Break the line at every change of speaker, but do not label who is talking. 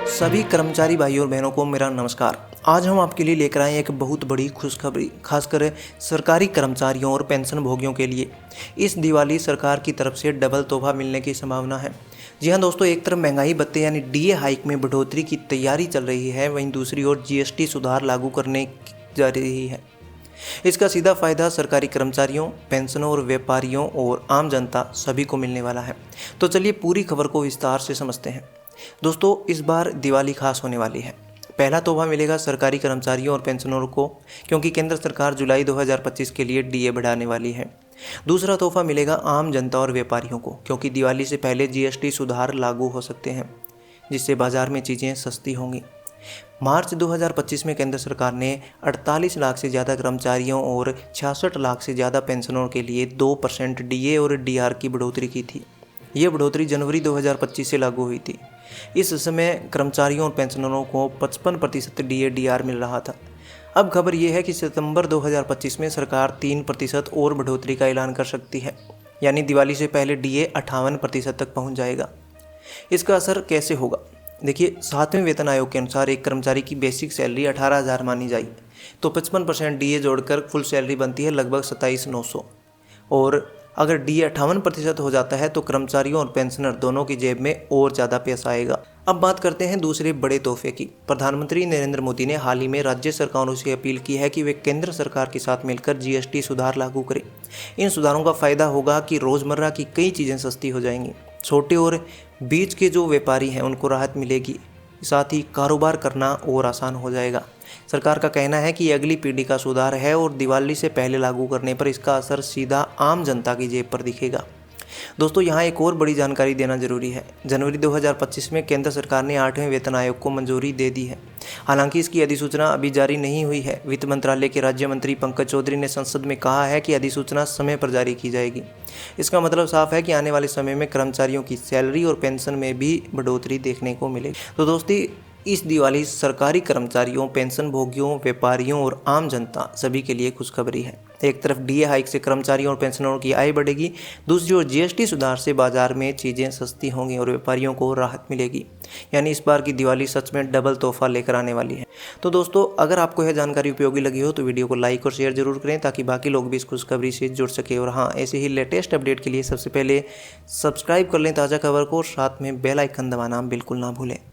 सभी कर्मचारी भाइयों और बहनों को मेरा नमस्कार। आज हम आपके लिए लेकर आए एक बहुत बड़ी खुशखबरी, खासकर सरकारी कर्मचारियों और पेंशन भोगियों के लिए। इस दिवाली सरकार की तरफ से डबल तोहफा मिलने की संभावना है। जी हाँ दोस्तों, एक तरफ महंगाई भत्ते यानी डीए हाइक में बढ़ोतरी की तैयारी चल रही है, वहीं दूसरी ओर जीएसटी सुधार लागू करने जा रही है। इसका सीधा फायदा सरकारी कर्मचारियों, पेंशनों और व्यापारियों और आम जनता सभी को मिलने वाला है। तो चलिए पूरी खबर को विस्तार से समझते हैं। दोस्तों, इस बार दिवाली खास होने वाली है। पहला तोहफा मिलेगा सरकारी कर्मचारियों और पेंशनरों को, क्योंकि केंद्र सरकार जुलाई 2025 के लिए डीए बढ़ाने वाली है। दूसरा तोहफा मिलेगा आम जनता और व्यापारियों को, क्योंकि दिवाली से पहले जीएसटी सुधार लागू हो सकते हैं, जिससे बाजार में चीज़ें सस्ती होंगी। मार्च 2025 में केंद्र सरकार ने 48 लाख से ज़्यादा कर्मचारियों और 66 लाख से ज़्यादा पेंशनरों के लिए 2% डीए और डीआर की बढ़ोतरी की थी। ये बढ़ोतरी जनवरी 2025 से लागू हुई थी। इस समय कर्मचारियों और पेंशनरों को 55% डीए डीआर मिल रहा था। अब खबर ये है कि सितंबर 2025 में सरकार 3% और बढ़ोतरी का ऐलान कर सकती है, यानी दिवाली से पहले डीए 58% तक पहुंच जाएगा। इसका असर कैसे होगा? देखिए, 7वें वेतन आयोग के अनुसार एक कर्मचारी की बेसिक सैलरी 18,000 मानी जाए तो 55% डीए जोड़कर फुल सैलरी बनती है लगभग 27,900। और अगर डीए 58% हो जाता है तो कर्मचारियों और पेंशनर दोनों की जेब में और ज़्यादा पैसा आएगा। अब बात करते हैं दूसरे बड़े तोहफे की। प्रधानमंत्री नरेंद्र मोदी ने हाल ही में राज्य सरकारों से अपील की है कि वे केंद्र सरकार के साथ मिलकर जीएसटी सुधार लागू करें। इन सुधारों का फायदा होगा कि रोज़मर्रा की कई चीज़ें सस्ती हो जाएंगी। छोटे और बीच के जो व्यापारी हैं उनको राहत मिलेगी, साथ ही कारोबार करना और आसान हो जाएगा। सरकार का कहना है कि ये अगली पीढ़ी का सुधार है और दिवाली से पहले लागू करने पर इसका असर सीधा आम जनता की जेब पर दिखेगा। दोस्तों, यहाँ एक और बड़ी जानकारी देना जरूरी है। जनवरी 2025 में केंद्र सरकार ने 8वें वेतन आयोग को मंजूरी दे दी है। हालांकि इसकी अधिसूचना अभी जारी नहीं हुई है। वित्त मंत्रालय के राज्य मंत्री पंकज चौधरी ने संसद में कहा है कि अधिसूचना समय पर जारी की जाएगी। इसका मतलब साफ है कि आने वाले समय में कर्मचारियों की सैलरी और पेंशन में भी बढ़ोतरी देखने को मिलेगी। तो दोस्तों, इस दिवाली सरकारी कर्मचारियों, पेंशन भोगियों, व्यापारियों और आम जनता सभी के लिए खुशखबरी है। एक तरफ डीए हाइक से कर्मचारियों और पेंशनरों की आय बढ़ेगी, दूसरी ओर जीएसटी सुधार से बाजार में चीज़ें सस्ती होंगी और व्यापारियों को राहत मिलेगी। यानी इस बार की दिवाली सच में डबल तोहफा लेकर आने वाली है। तो दोस्तों, अगर आपको यह जानकारी उपयोगी लगी हो तो वीडियो को लाइक और शेयर जरूर करें, ताकि बाकी लोग भी इस खुशखबरी से जुड़ सके। और हाँ, ऐसे ही लेटेस्ट अपडेट के लिए सबसे पहले सब्सक्राइब कर लें ताज़ा खबर को, और साथ में बेल आइकन दबाना बिल्कुल ना भूलें।